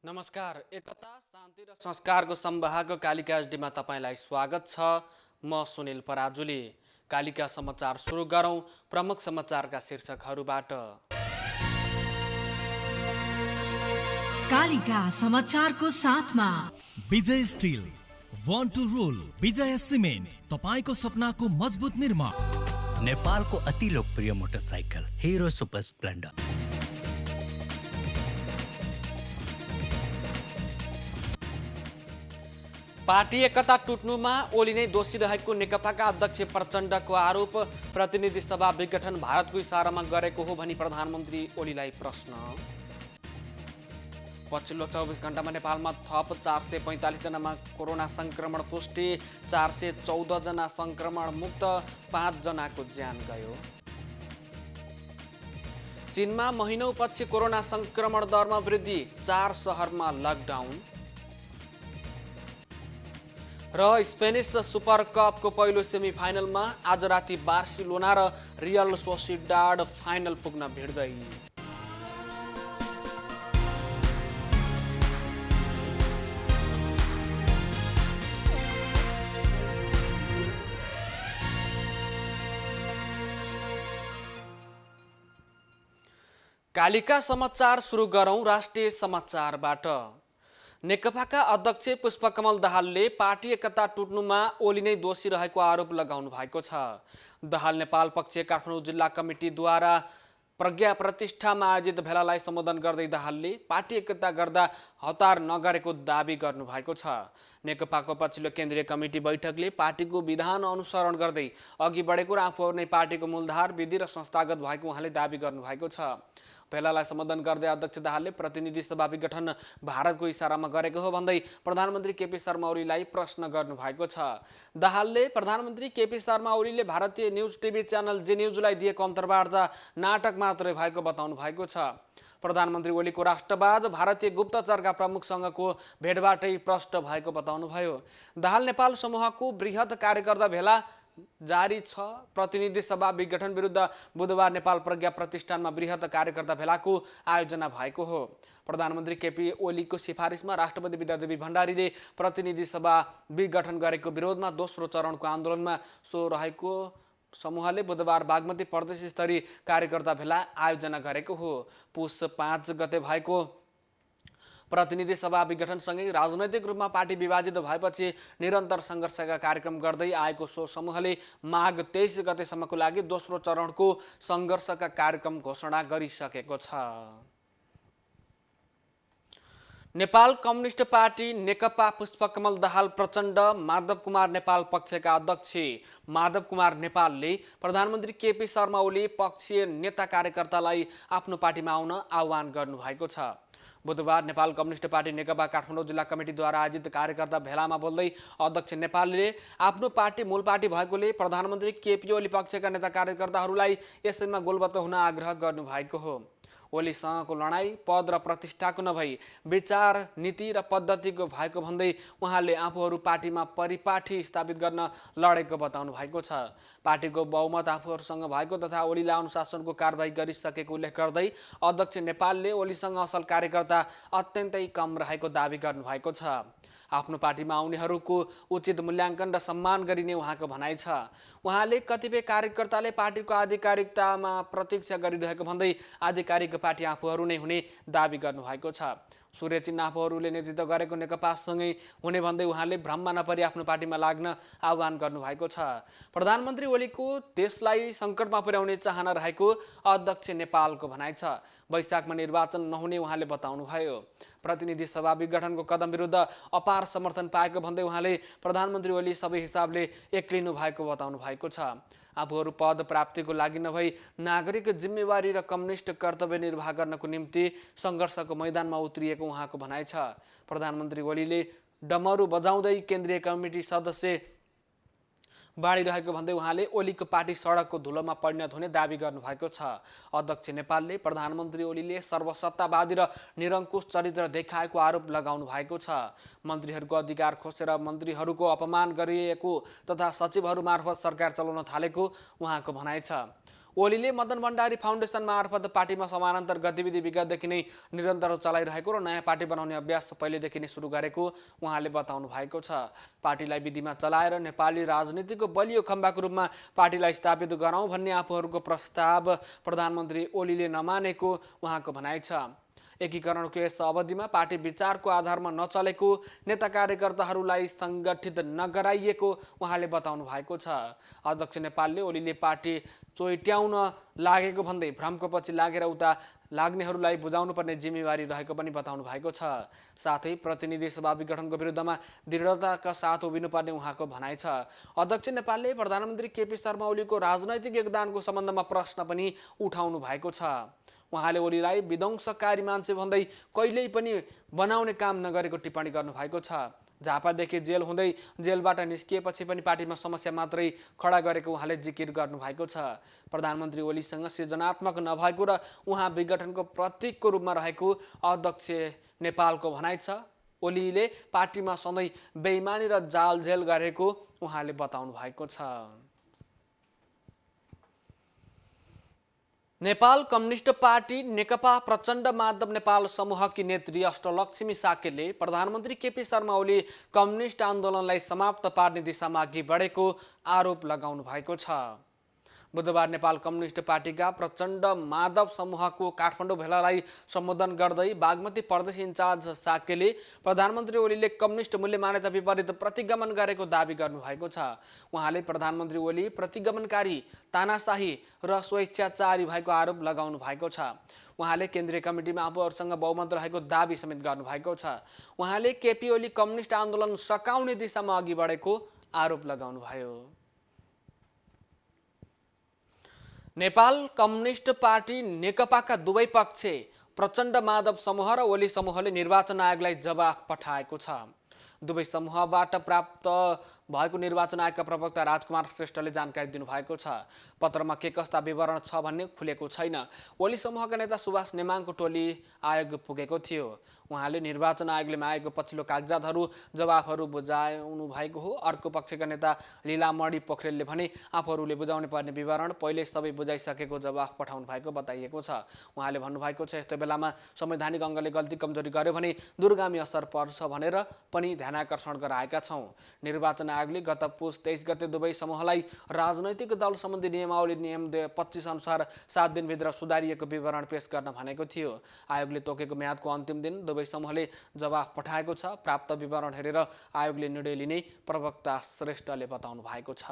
नमस्कार। एकता शान्ति र संस्कारको संवाहक कालिका एसडीमा तपाईँलाई स्वागत छ। म सुनिल पराजुली। कालिका समाचार सुरु गरौँ। प्रमुख समाचारका शीर्षकहरूबाट। कालिका समाचारको साथमा विजय स्टिल, वान टु रोल, विजय सिमेन्ट, तपाईँको सपनाको मजबुत निर्माण। नेपालको अति लोकप्रिय motorcycle Hero Super Splendor. Party एकता टुट्नुमा ओली नै दोषी रहेको नेकपाका अध्यक्ष प्रचण्डको आरोप। प्रतिनिधि सभा विघटन भारतको इसारामा गरेको हो भनी प्रधानमन्त्री ओलीलाई प्रश्न। पछिल्लो 24 घण्टामा नेपालमा थप 445 जनामा कोरोना संक्रमण पुष्टि। 414 जना संक्रमण मुक्त, 5 जनाको ज्यान गयो। चीनमा महिनौपछि कोरोना संक्रमण दरमा वृद्धि, 4 शहरमा लकडाउन। र स्पेनिस सुपर कपको पहिलो सेमिफाइनलमा आज राति बार्सिलोना र रियल सोसिडाड फाइनल पुग्न भिड्दै। कालिका समाचार सुरु गरौँ राष्ट्रिय समाचारबाट। नेकपाका अध्यक्ष पुष्पकमल दाहालले पार्टी एकता टुट्नुमा ओली नै दोषी रहेको आरोप लगाउनु भएको छ। दाहाल नेपाल पक्ष काठमाडौँ जिल्ला कमिटीद्वारा प्रज्ञा प्रतिष्ठामा आयोजित भेलालाई सम्बोधन गर्दै दाहालले पार्टी एकता गर्दा हतार नगरेको दावी गर्नुभएको छ। नेकपाको पछिल्लो केन्द्रीय कमिटी बैठकले पार्टीको विधान अनुसरण गर्दै अघि बढेको र आफूहरू नै पार्टीको मूलधार, विधि र संस्थागत भएको उहाँले दावी गर्नुभएको छ। भेलालाई सम्बोधन गर्दै अध्यक्ष दाहालले प्रतिनिधि सभा विघटन भारतको इसारामा गरेको हो भन्दै प्रधानमन्त्री केपी शर्मा ओलीलाई प्रश्न गर्नुभएको छ। दाहालले प्रधानमन्त्री केपी शर्मा ओलीले भारतीय न्युज टिभी च्यानल जी न्युजलाई दिएको अन्तर्वार्ता नाटक मात्रै भएको बताउनु भएको छ। प्रधानमन्त्री ओलीको राष्ट्रवाद भारतीय गुप्तचरका प्रमुखसँगको भेटबाटै प्रष्ट भएको बताउनुभयो। दाहाल नेपाल समूहको बृहत कार्यकर्ता भेला जारी छ। प्रतिनिधि सभा विघटन विरुद्ध बुधबार नेपाल प्रज्ञा प्रतिष्ठानमा बृहत कार्यकर्ता भेलाको आयोजना भएको हो। प्रधानमन्त्री केपी ओलीको सिफारिसमा राष्ट्रपति विद्यादेवी भण्डारीले प्रतिनिधि सभा विघटन गरेको विरोधमा दोस्रो चरणको आन्दोलनमा सो रहेको समूहले बुधबार बागमती प्रदेश स्तरीय कार्यकर्ता भेला आयोजना गरेको हो। पुस 5 गते भएको प्रतिनिधि सभा विघटनसँगै राजनैतिक रूपमा पार्टी विभाजित भएपछि निरन्तर सङ्घर्षका कार्यक्रम गर्दै आएको सो समूहले माघ 23 गतेसम्मको लागि दोस्रो चरणको सङ्घर्षका कार्यक्रम घोषणा गरिसकेको छ। नेपाल कम्युनिस्ट पार्टी नेकपा पुष्पकमल दाहाल प्रचण्ड माधव कुमार नेपाल पक्षका अध्यक्ष माधव कुमार नेपालले प्रधानमन्त्री केपी शर्मा ओली पक्षीय नेता कार्यकर्तालाई आफ्नो पार्टीमा आउन आह्वान गर्नुभएको छ। बुधबार नेपाल कम्युनिस्ट पार्टी नेकपा काठमाडौँ जिल्ला कमिटीद्वारा आयोजित कार्यकर्ता भेलामा बोल्दै अध्यक्ष नेपालले आफ्नो पार्टी मूल पार्टी भएकोले प्रधानमन्त्री केपी ओली पक्षका नेता कार्यकर्ताहरूलाई यसैमा गोलबत्त हुन आग्रह गर्नुभएको हो। ओलीसँगको लडाईँ पद र प्रतिष्ठाको नभई विचार, नीति र पद्धतिको भएको भन्दै उहाँले आफूहरू पार्टीमा परिपाटी स्थापित गर्न लडेको बताउनु भएको छ। पार्टीको बहुमत आफूहरूसँग भएको तथा ओलीलाई अनुशासनको कारबाही गरिसकेको उल्लेख गर्दै अध्यक्ष नेपालले ओलीसँग असल कार्यकर्ता अत्यन्तै कम रहेको दावी गर्नुभएको छ। आफ्नो पार्टीमा आउनेहरूको उचित मूल्याङ्कन र सम्मान गरिने उहाँको भनाइ छ। उहाँले कतिपय कार्यकर्ताले पार्टीको आधिकारिकतामा प्रतीक्षा गरिरहेको भन्दै आधिकारिक पार्टी आफूहरू नै हुने दावी गर्नुभएको छ। सूर्य चिन्ह आफूहरूले नेतृत्व गरेको नेकपासँगै हुने भन्दै उहाँले भ्रममा नपरी आफ्नो पार्टीमा लाग्न आह्वान गर्नुभएको छ। प्रधानमन्त्री ओलीको देशलाई सङ्कटमा पुर्याउने चाहना रहेको अध्यक्ष नेपालको भनाइ छ। वैशाखमा निर्वाचन नहुने उहाँले बताउनुभयो। प्रतिनिधि सभा विघटनको कदम विरुद्ध अपार समर्थन पाएको भन्दै उहाँले प्रधानमन्त्री ओली सबै हिसाबले एक्लिनु भएको बताउनु भएको छ। आफूहरू पद प्राप्तिको लागि नभई नागरिक जिम्मेवारी र कम्युनिस्ट कर्तव्य निर्वाह गर्नको निम्ति सङ्घर्षको मैदानमा उत्रिएको उहाँको भनाइ छ। प्रधानमन्त्री ओलीले डमरू बजाउँदै केन्द्रीय कमिटी सदस्य बाँडिरहेको भन्दै उहाँले ओलीको पार्टी सडकको धुलोमा परिणत हुने दावी गर्नुभएको छ। अध्यक्ष नेपालले प्रधानमन्त्री ओलीले सर्वसत्तावादी र निरङ्कुश चरित्र देखाएको आरोप लगाउनु भएको छ। मन्त्रीहरूको अधिकार खोसेर मन्त्रीहरूको अपमान गरिएको तथा सचिवहरू मार्फत सरकार चलाउन थालेको उहाँको भनाइ छ। ओलीले मदन भण्डारी फाउन्डेसन मार्फत पार्टीमा समानान्तर गतिविधि विगतदेखि नै निरन्तर चलाइरहेको र नयाँ पार्टी बनाउने अभ्यास पहिलेदेखि नै सुरु गरेको उहाँले बताउनु भएको छ। पार्टीलाई विधिमा चलाएर नेपाली राजनीतिको बलियो खम्बाको रूपमा पार्टीलाई स्थापित गराउँ भन्ने आफूहरूको प्रस्ताव प्रधानमन्त्री ओलीले नमानेको उहाँको भनाइ छ। एकीकरणको यस अवधिमा पार्टी विचारको आधारमा नचलेको, नेता कार्यकर्ताहरूलाई सङ्गठित नगराइएको उहाँले बताउनु भएको छ। अध्यक्ष नेपालले ओलीले पार्टी चोइट्याउन लागेको भन्दै भ्रमको पछि लागेर उता लाग्नेहरूलाई बुझाउनु पर्ने जिम्मेवारी रहेको पनि बताउनु भएको छ। साथै प्रतिनिधि सभा विघटनको विरुद्धमा दृढताका साथ उभिनुपर्ने उहाँको भनाइ छ। अध्यक्ष नेपालले प्रधानमन्त्री केपी शर्मा ओलीको राजनैतिक योगदानको सम्बन्धमा प्रश्न पनि उठाउनु भएको छ। उहाँले ओलीलाई विध्वंसकारी मान्छे भन्दै कहिल्यै पनि बनाउने काम नगरेको टिप्पणी गर्नुभएको छ। झापादेखि जेल हुँदै जेलबाट निस्किएपछि पनि पार्टीमा समस्या मात्रै खडा गरेको उहाँले जिकिर गर्नुभएको छ। प्रधानमन्त्री ओलीसँग सृजनात्मक नभएको र उहाँ विघटनको प्रतीकको रूपमा रहेको अध्यक्ष नेपालको भनाइ छ। ओलीले पार्टीमा सधैँ बेइमानी र जालझेल गरेको उहाँले बताउनु भएको छ। नेपाल कम्युनिस्ट पार्टी नेकपा प्रचण्ड माधव नेपाल समूहकी नेत्री अष्टलक्ष्मी साकेले प्रधानमन्त्री केपी शर्मा ओली कम्युनिस्ट आन्दोलनलाई समाप्त पार्ने दिशामा अघि बढेको आरोप लगाउनु भएको छ। बुधबार नेपाल कम्युनिस्ट पार्टीका प्रचण्ड माधव समूहको काठमाडौँ भेलालाई सम्बोधन गर्दै बागमती प्रदेश इन्चार्ज साकेले प्रधानमन्त्री ओलीले कम्युनिस्ट मूल्य मान्यता विपरीत प्रतिगमन गरेको दावी गर्नुभएको छ। उहाँले प्रधानमन्त्री ओली प्रतिगमनकारी, तानाशाही र स्वेच्छाचारी भएको आरोप लगाउनु भएको छ। उहाँले केन्द्रीय कमिटीमा आफूहरूसँग बहुमत रहेको दावी समेत गर्नुभएको छ। उहाँले केपी ओली कम्युनिस्ट आन्दोलन सकाउने दिशामा अघि बढेको आरोप लगाउनुभयो। नेपाल कम्युनिस्ट पार्टी नेकपाका दुवै पक्ष प्रचण्ड माधव समूह र ओली समूहले निर्वाचन आयोगलाई जवाफ पठाएको छ। दुवै समूहबाट प्राप्त भएको निर्वाचन आयोगका प्रवक्ता राजकुमार श्रेष्ठले जानकारी दिनुभएको छ। पत्रमा के कस्ता विवरण छ भन्ने खुलेको छैन। ओली समूहका नेता सुभाष नेमाङको टोली आयोग पुगेको थियो। उहाँले निर्वाचन आयोगले मागेको पछिल्लो कागजातहरू, जवाफहरू बुझाउनु भएको हो। अर्को पक्षका नेता लीलामणि पोखरेलले भने आफूहरूले बुझाउनु पर्ने विवरण पहिले सबै बुझाइसकेको जवाफ पठाउनु भएको बताइएको छ। उहाँले भन्नुभएको छ, यस्तो बेलामा संवैधानिक अङ्गले गल्ती कमजोरी गर्यो भने दूरगामी असर पर्छ भनेर पनि ध्यानाकर्षण गराएका छौँ। निर्वाचन आयोगले गत पुस 23 गते दुवै समूहलाई राजनैतिक दल सम्बन्धी नियमावली नियम 25 अनुसार 7 दिनभित्र सुधारिएको विवरण पेश गर्न भनेको थियो। आयोगले तोकेको म्यादको अन्तिम दिन दुवै समूहले जवाफ पठाएको छ। प्राप्त विवरण हेरेर आयोगले निर्णय लिने प्रवक्ता श्रेष्ठले बताउनु भएको छ।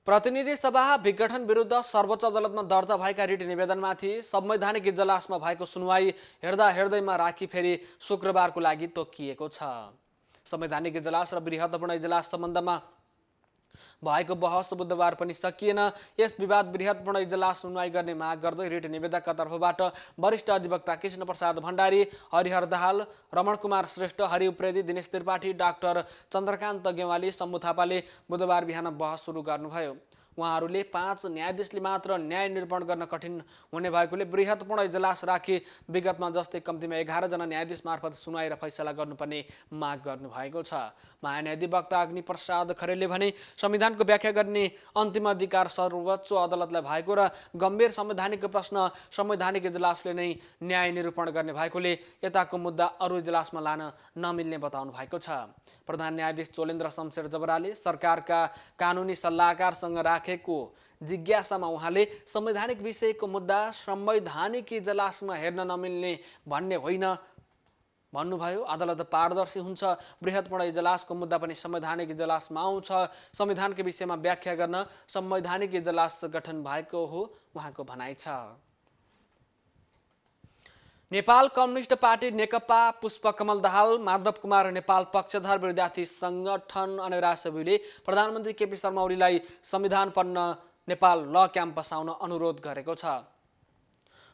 प्रतिनिधि सभा विघटन विरुद्ध सर्वोच्च अदालतमा दर्ता भएका रिट निवेदनमाथि संवैधानिक इजलासमा भएको सुनवाई हेर्दैमा राखी फेरि शुक्रबारको लागि तोकिएको छ। संवैधानिक इजलास र बृहत्तपूर्ण इजलास सम्बन्धमा भएको बहस बुधबार पनि सकिएन। यस विवाद बृहत्तपूर्ण इजलास सुनवाई गर्ने माग गर्दै रिट निवेदकका तर्फबाट वरिष्ठ अधिवक्ता कृष्ण प्रसाद भण्डारी, हरिहर दाहाल, रमण कुमार श्रेष्ठ, हरि उप्रेती, दिनेश त्रिपाठी, डाक्टर चन्द्रकान्त गेवाली, शम्भु थापाले बुधबार बिहान बहस सुरु गर्नुभयो। उहाँहरूले 5 न्यायाधीशले मात्र न्याय निरूपण गर्न कठिन हुने भएकोले बृहत्तपूर्ण इजलास राखी विगतमा जस्तै कम्तीमा 11 जना न्यायाधीश मार्फत सुनवाई र फैसला गर्नुपर्ने माग गर्नुभएको छ। महान्यायाधिवक्ता अग्नि प्रसाद खरेलले भने संविधानको व्याख्या गर्ने अन्तिम अधिकार सर्वोच्च अदालतलाई भएको र गम्भीर संवैधानिक प्रश्न संवैधानिक इजलासले नै न्याय निरूपण गर्ने भएकोले यताको मुद्दा अरू इजलासमा लान नमिल्ने बताउनु भएको छ। प्रधान न्यायाधीश चोलेन्द्र शमशेर जबराले सरकारका कानुनी सल्लाहकारसँग राखेको जिज्ञासामा उहाँले संवैधानिक विषयको मुद्दा संवैधानिक इजलासमा हेर्न नमिल्ने भन्ने होइन भन्नुभयो। अदालत पारदर्शी हुन्छ। बृहत्तपूर्ण इजलासको मुद्दा पनि संवैधानिक इजलासमा आउँछ। संविधानकै विषयमा व्याख्या गर्न संवैधानिक इजलास गठन भएको हो उहाँको भनाइ छ। नेपाल कम्युनिस्ट पार्टी नेकपा पुष्पकमल दाहाल, माधव कुमार नेपाल पक्षधर विद्यार्थी संगठन अनिरासविले प्रधानमन्त्री केपी शर्मा ओलीलाई संविधानपन्न नेपाल ल क्याम्पस आउन अनुरोध गरेको छ।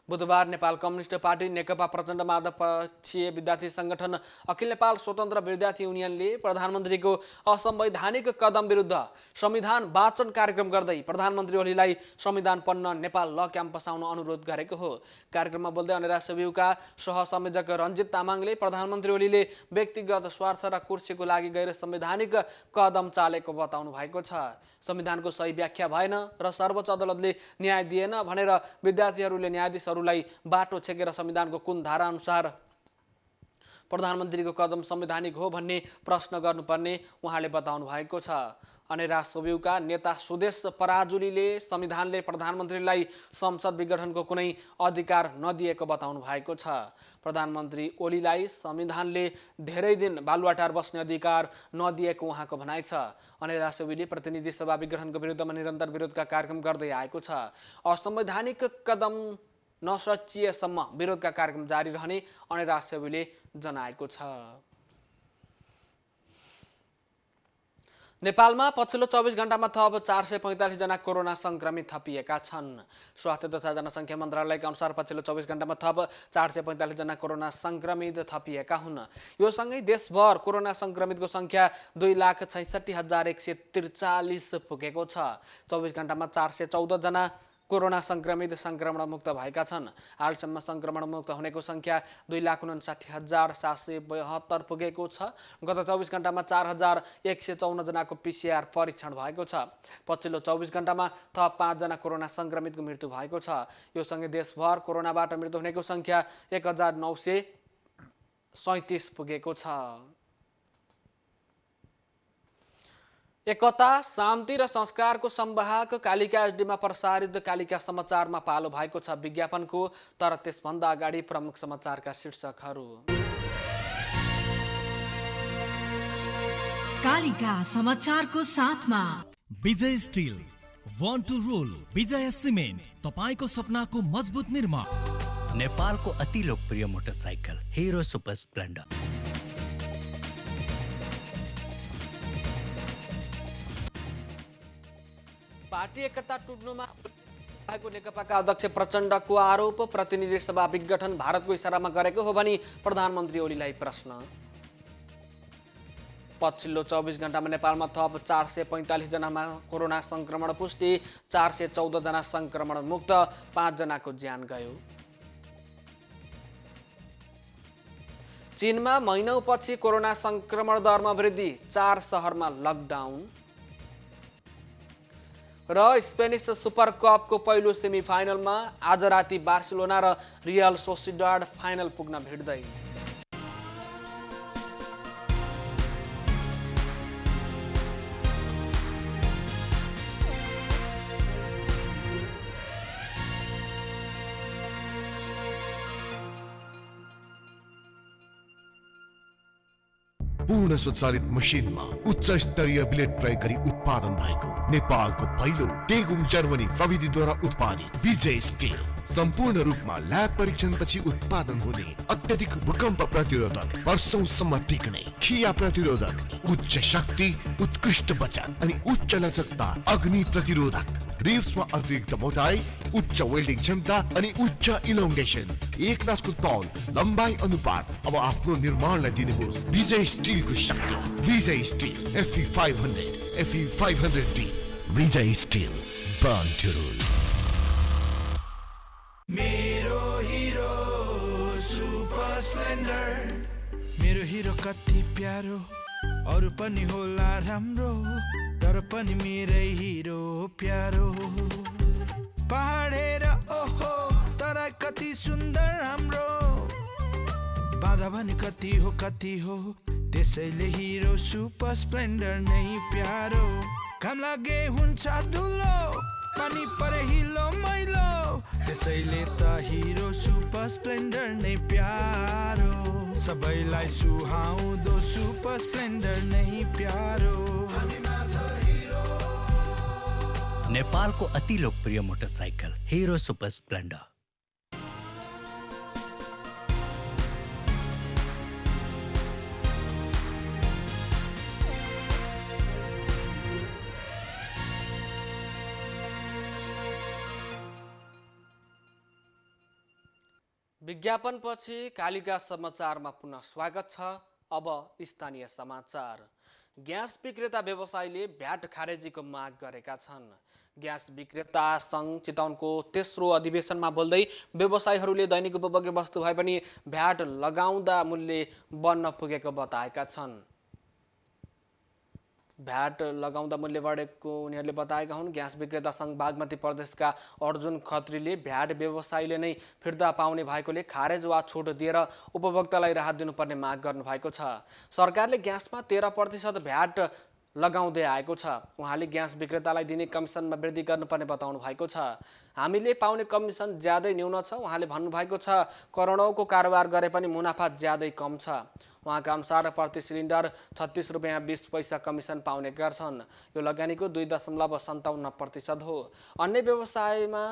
बुधबार नेपाल कम्युनिस्ट पार्टी नेकपा प्रचण्ड माधव पक्षीय विद्यार्थी संगठन अखिल नेपाल स्वतन्त्र विद्यार्थी युनियनले प्रधानमन्त्रीको असंवैधानिक कदम विरुद्ध संविधान वाचन कार्यक्रम गर्दै प्रधानमन्त्री ओलीलाई संविधान पढ्न नेपाल ल क्याम्पस आउन अनुरोध गरेको हो। कार्यक्रममा बोल्दै अनेरा सेब्युका सहसंयोजक रञ्जित तामाङले प्रधानमन्त्री ओलीले व्यक्तिगत स्वार्थ र कुर्सीको लागि गैर संवैधानिक कदम चालेको बताउनु भएको छ। संविधानको सही व्याख्या भएन र सर्वोच्च अदालतले न्याय दिएन भनेर विद्यार्थीहरूले न्यायाधीशहरूलाई बाटो छेकेर संविधानको कुन धारा अनुसार प्रधानमन्त्रीको कदम संवैधानिक हो भन्ने प्रश्न गर्नुपर्ने उहाँले बताउनु भएको छ। अनेरा सोब्युका नेता सुदेश पराजुलीले संविधानले प्रधानमन्त्रीलाई संसद विघटनको कुनै अधिकार नदिएको बताउनु भएको छ। प्रधानमन्त्री ओलीलाई संविधानले धेरै दिन बालुवाटार बस्ने अधिकार नदिएको उहाँको भनाइ छ। अनेरा सोब्युले प्रतिनिधि सभा विघटनको विरुद्धमा निरन्तर विरोधका कार्यक्रम गर्दै आएको छ। असंवैधानिक कदम नसचिएसम्म विरोधका कार्यक्रम जारी रहने अनेरा सोब्युले जनाएको छ। नेपालमा पछिल्लो 24 घण्टामा थप 445 जना कोरोना संक्रमित थपिएका छन्। स्वास्थ्य तथा जनसङ्ख्या मन्त्रालयका अनुसार पछिल्लो 24 घण्टामा थप 445 जना कोरोना संक्रमित थपिएका हुन्। यो सँगै देशभर कोरोना संक्रमितको संख्या 2,66,143 पुगेको छ। 24 घण्टामा 414 जना कोरोना संक्रमित संक्रमण मुक्त भएका छन्। हालसम्म संक्रमण मुक्त हुनेको संख्या 2,59,772 पुगेको छ। गत 24 घण्टामा 4,154 जनाको PCR परीक्षण भएको छ। पछिल्लो 24 घण्टामा थप 5 जना कोरोना संक्रमितको मृत्यु भएको छ। यो सँगै देशभर कोरोनाबाट मृत्यु हुनेको संख्या 1,937 पुगेको छ। एकता, शान्ति र संस्कारको संवाहक कालिका एचडीमा प्रसारित कालिका समाचारमा पालो भएको छ विज्ञापनको। तर त्यसभन्दा अगाडि प्रमुख समाचारका शीर्षकहरू। कालिका समाचारको साथमा विजय स्टिल, वान टू रोल, विजय सिमेन्ट, तपाईको सपनाको मजबुत निर्माण। नेपालको अति लोकप्रिय motorcycle Hero Super Splendor. Party एकता टुट्नुमा भएको नेकपाका अध्यक्ष प्रचण्डको आरोप। प्रतिनिधि सभा विघटन भारतको इसारामा गरेको हो भनी प्रधानमन्त्री ओलीलाई प्रश्न। पछिल्लो 24 घण्टामा नेपालमा थप 445 जनामा कोरोना संक्रमण पुष्टि। 414 जना संक्रमण मुक्त, 5 जनाको ज्यान गयो। चीनमा महिनौपछि कोरोना संक्रमण दरमा वृद्धि, 4 शहरमा लकडाउन। र स्पेनिस सुपर कपको पहिलो सेमिफाइनलमा आज राति बार्सिलोना र रियल सोसिडाड फाइनल पुग्न भिड्दै। पूर्ण स्वचालित मसिनमा उच्च स्तरीय ब्लेड प्रयोग गरी उत्पादन भएको नेपालको पहिलो टेगुम जर्मनी प्रविधिद्वारा उत्पादित विजय स्टिल सम्पूर्ण रूपमा ल्याब परीक्षणपछि उत्पादन हुने अत्यधिक भूकम्प प्रतिरोधक, वर्षौंसम्म टिक्ने, खिया प्रतिरोधक, उच्च शक्ति, उत्कृष्ट वचन अनि उच्च लचकता, अग्नि प्रतिरोधक, रिब्समा अतिरिक्त मोटाई, उच्च वेल्डिङ क्षमता अनि उच्च इलोङ्गेसन, एक नासको तौल, लम्बाई अनुपात। अब आफ्नो निर्माणलाई दिनुहोस् विजय स्टिलको शक्ति। Vijay Steel FE 500, FE 500D। Vijay Steel, born to rule. मेरो हिरो सुपर स्प्लेन्डर। मेरो हिरो कति प्यारो, अरू पनि होला राम्रो, तर पनि मेरै हिरो प्यारो। पहाडेर ओहो तराई कति सुन्दर हाम्रो, बाधा भने कति हो, त्यसैले हिरो सुपर स्प्लेन्डर नै प्यारो। घाम लागे हुन्छ धुलो, पानी परे हिलो मैलो, त्यसैले त हिरो सुपर स्प्लेन्डर नै प्यारो। सबैलाई सुहाउँदो सुपर स्प्लेन्डर नै प्यारो। नेपालको अति लोकप्रिय मोटरसाइकल हिरो सुपर स्प्लेन्डर। विज्ञापनपछि कालिका समाचारमा पुनः स्वागत छ। अब स्थानीय समाचार। ग्यास विक्रेता व्यवसायीले भ्याट खारेजीको माग गरेका छन्। ग्यास विक्रेता सङ्घ चितवनको तेस्रो अधिवेशनमा बोल्दै व्यवसायीहरूले दैनिक उपभोग्य वस्तु भए पनि भ्याट लगाउँदा मूल्य बढ्न पुगेको बताएका छन्। भ्याट लगाउँदा मूल्य बढेको उनीहरूले बताएका हुन्। ग्यास विक्रेता सङ्घ बागमती प्रदेशका अर्जुन खत्रीले भ्याट व्यवसायीले नै फिर्ता पाउने भएकोले खारेज वा छुट दिएर उपभोक्तालाई राहत दिनुपर्ने माग गर्नुभएको छ। सरकारले ग्यासमा 13% भ्याट लगाउँदै आएको छ। उहाँले ग्यास विक्रेतालाई दिने कमिसनमा वृद्धि गर्नुपर्ने बताउनु भएको छ। हामीले पाउने कमिसन ज्यादै न्यून छ। उहाँले भन्नुभएको छ करोडौँको कारोबार गरे पनि मुनाफा ज्यादै कम छ। उहाँका अनुसार प्रति सिलिन्डर 36 रुपियाँ 20 पैसा कमिसन पाउने गर्छन्। यो लगानीको 2.57% हो। अन्य व्यवसायमा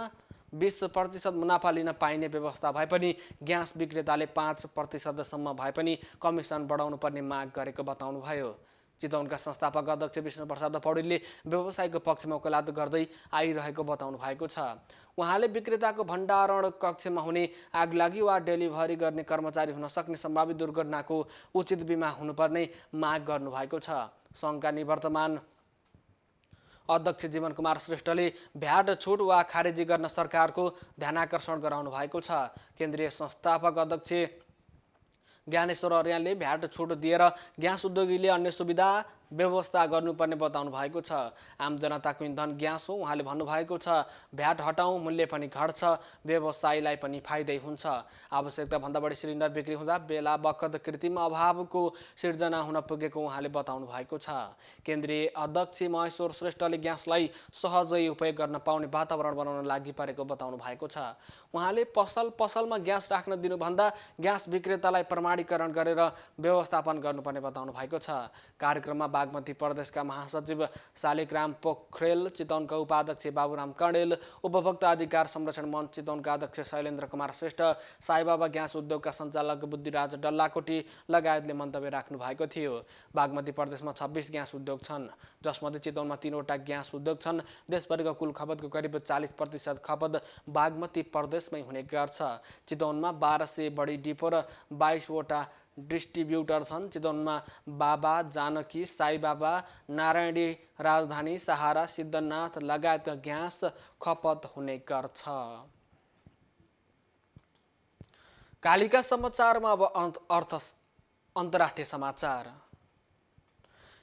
20% मुनाफा लिन पाइने व्यवस्था भए पनि ग्यास विक्रेताले 5% भए पनि कमिसन बढाउनु पर्ने माग गरेको बताउनुभयो। चितवनका संस्थापक अध्यक्ष विष्णु प्रसाद पौडेलले व्यवसायको पक्षमा वकालत गर्दै आइरहेको बताउनु भएको छ। उहाँले विक्रेताको भण्डारण कक्षमा हुने आगलागी वा डेलिभरी गर्ने कर्मचारी हुन सक्ने सम्भावित दुर्घटनाको उचित बिमा हुनुपर्ने माग गर्नुभएको छ। सङ्घका निवर्तमान अध्यक्ष जीवन कुमार श्रेष्ठले भ्याट छुट वा खारेजी गर्न सरकारको ध्यानाकर्षण गराउनु भएको छ। केन्द्रीय संस्थापक अध्यक्ष ज्ञानेश्वर अर्यालले भ्याट छुट दिएर ग्यास उद्योगीले अन्य सुविधा व्यवस्था गर्नुपर्ने बताउनु भएको छ। आम जनताको इन्धन ग्यास हो। उहाँले भन्नुभएको छ भ्याट हटाउँ, मूल्य पनि घट्छ, व्यवसायीलाई पनि फाइदै हुन्छ। आवश्यकता भन्दा बढी सिलिन्डर बिक्री हुँदा बेला बखत कृत्रिम अभावको सिर्जना हुन पुगेको उहाँले बताउनु भएको छ। केन्द्रीय अध्यक्ष महेश्वर श्रेष्ठले ग्यासलाई सहजै उपयोग गर्न पाउने वातावरण बनाउन लागि परेको बताउनु भएको छ। उहाँले पसलमा ग्यास राख्न दिनुभन्दा ग्यास विक्रेतालाई प्रमाणीकरण गरेर व्यवस्थापन गर्नुपर्ने बताउनु भएको छ। कार्यक्रममा बागमती प्रदेशका महासचिव शालिग्राम पोखरेल, चितवनका उपाध्यक्ष बाबुराम कणेल, उपभोक्ता अधिकार संरक्षण मञ्च चितवनका अध्यक्ष शैलेन्द्र कुमार श्रेष्ठ, साईबाबा ग्यास उद्योगका सञ्चालक बुद्धिराज डल्लाकोटी लगायतले मन्तव्य राख्नु भएको थियो। बागमती प्रदेशमा 26 ग्यास उद्योग छन्, जसमध्ये चितवनमा 3वटा ग्यास उद्योग छन्। देशभरिको कुल खपतको करिब 40% खपत बागमती प्रदेशमै हुने गर्छ। चितवनमा 1200 बढी डिपो र 22वटा डिस्ट्रिब्युटर छन्। चितवनमा बाबा जानकी, साईबाबा, नारायणी, राजधानी, सहारा, सिद्धनाथ लगायतका ग्यास खपत हुने गर्छ। कालिका समाचारमा अब अन्तर्राष्ट्रिय समाचार।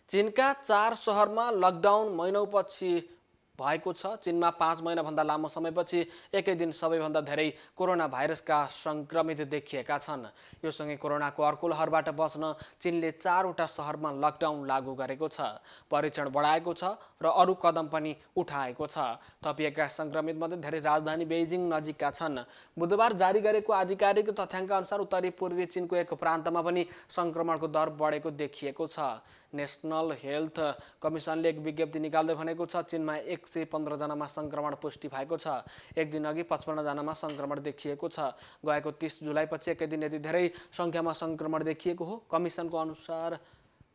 चीनका 4 सहरमा लकडाउन महिनौपछि भएको छ। चीनमा 5 महिनाभन्दा लामो समयपछि एकै दिन सबैभन्दा धेरै कोरोना भाइरसका संक्रमित देखिएका छन्। यो सँगै कोरोनाको अर्को लहरबाट बच्न चीनले 4वटा सहरमा लकडाउन लागू गरेको छ, परीक्षण बढाएको छ र अरू कदम पनि उठाएको छ। थपिएका संक्रमितमध्ये धेरै राजधानी बेइजिङ नजिकका छन्। बुधबार जारी गरेको आधिकारिक तथ्याङ्क अनुसार उत्तरी पूर्वी चीनको एक प्रान्तमा पनि संक्रमणको दर बढेको देखिएको छ। नेसनल हेल्थ कमिसनले एक विज्ञप्ति निकाल्दै भनेको छ चीनमा 115 जनामा संक्रमण पुष्टि भएको छ। एक दिन अघि 55 जनामा संक्रमण देखिएको छ। गएको 30 जुलाईपछि एकै दिन यति धेरै संख्यामा संक्रमण देखिएको हो। कमिसनको अनुसार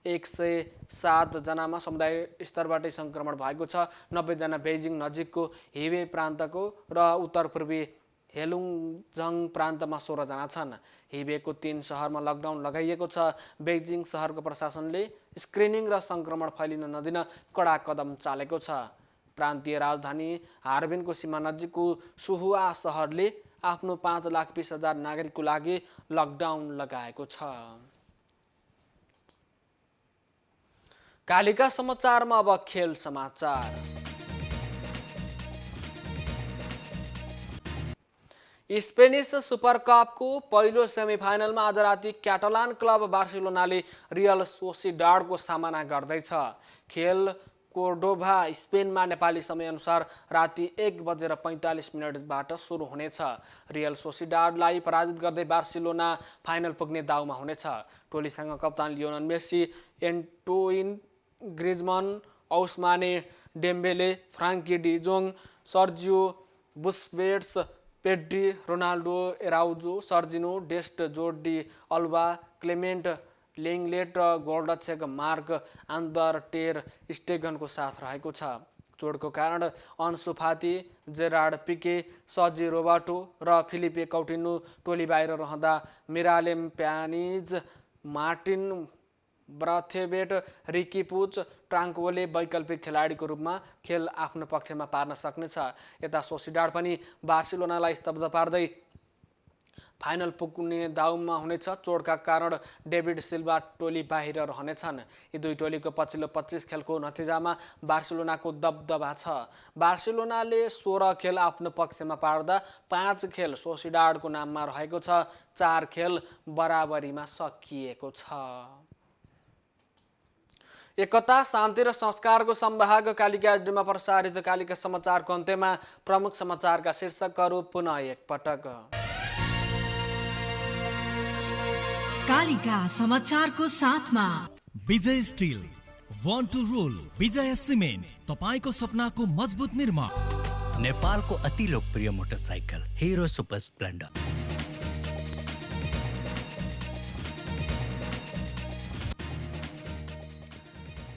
107 जनामा समुदाय स्तरबाटै संक्रमण भएको छ। 90 जना बेइजिङ नजिकको हिबे प्रान्तको र उत्तर पूर्वी हेलुङजङ प्रान्तमा 16 जना छन्। हिबेको 3 सहरमा लकडाउन लगाइएको छ। बेइजिङ सहरको प्रशासनले स्क्रिनिङ र संक्रमण फैलिन नदिन कडा कदम चालेको छ। प्रान्तीय राजधानी हार्बिनको सीमा नजिकको सुहुआ सहरले आफ्नो 5,20,000 नागरिकको लागि लकडाउन लगाएको छ। कालिका समाचारमा अब खेल समाचार। स्पेनिस सुपर कपको पहिलो सेमिफाइनलमा आज राति क्याटलान क्लब बार्सिलोनाले रियल सोसिडाडको सामना गर्दैछ। खेल कोर्डोभा स्पेनमा नेपाली समयअनुसार राति 1:45 सुरु हुनेछ। रियल सोसिडाडलाई पराजित गर्दै बार्सिलोना फाइनल पुग्ने दाउमा हुनेछ। टोलीसँग कप्तान Lionel Messi, Antoine Griezmann, Ousmane Dembele, Frenkie de Jong, Sergio Busquets, Pedri, Ronaldo, Araujo, Sergino Dest, Jordi Alba, Clement Lenglet र गोलरक्षक मार्क आन्दर टेर स्टेगनको साथ रहेको छ। चोटको कारण अन्सु फाती, जेरार्ड पिके, सर्जी रोबर्टो र फिलिपे कौटिन्यू टोली बाहिर रहँदा मिरालेम प्यानिज, मार्टिन ब्राथेवेट, रिकी पुच, ट्राङ्कोले वैकल्पिक खेलाडीको रूपमा खेल आफ्नो पक्षमा पार्न सक्नेछ। यता सोसिडाड पनि बार्सिलोनालाई स्तब्ध पार्दै फाइनल पुग्ने दाउमा हुनेछ। चोटका कारण डेभिड सिल्वा टोली बाहिर रहनेछन्। यी दुई टोलीको पछिल्लो 25 खेलको नतिजामा बार्सिलोनाको दबदबा छ। बार्सिलोनाले 16 खेल आफ्नो पक्षमा पार्दा 5 खेल सोसिडाडको नाममा रहेको छ। 4 खेल बराबरीमा सकिएको छ। एकता, शान्ति र संस्कारको संवाहक कालिका एचडीमा प्रसारित कालिका समाचारको अन्त्यमा प्रमुख समाचारका शीर्षकहरू पुनः एकपटक। कालिका समाचारको साथमा विजय स्टिल, वान टू रोल, विजय सिमेन्ट, तपाईको सपनाको मजबुत निर्माण। नेपालको अति लोकप्रिय motorcycle Hero Super Splendor.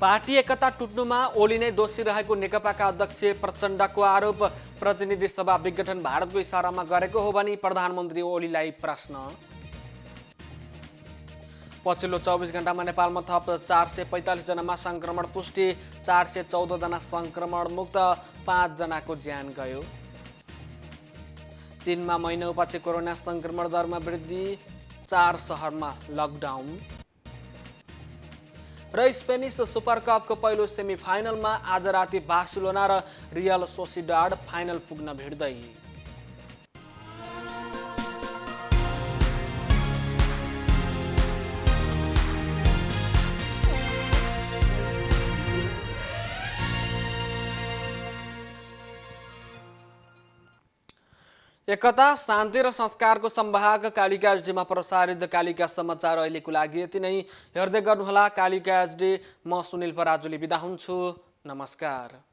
Party एकता टुट्नुमा ओली नै दोषी रहेको नेकपाका अध्यक्ष प्रचण्डको आरोप। प्रतिनिधि सभा विघटन भारतको इसारामा गरेको हो भनी प्रधानमन्त्री ओलीलाई प्रश्न। पछिल्लो 24 घण्टामा नेपालमा थप 445 जनामा संक्रमण पुष्टि, 414 जना संक्रमण मुक्त, 5 जनाको ज्यान गयो। चीनमा महिनौपछि कोरोना संक्रमण दरमा वृद्धि, 4 शहरमा लकडाउन। र स्पेनिस सुपर कपको पहिलो सेमिफाइनलमा आज राति बार्सिलोना र रियल सोसिडाड फाइनल पुग्न भिड्दै। एकता, शान्ति र संस्कारको संवाहक कालिका एचडीमा प्रसारित कालिका समाचार अहिलेको लागि यति नै। हेर्दै गर्नुहोला कालिका एचडी। म सुनिल पराजुली बिदा हुन्छु। नमस्कार।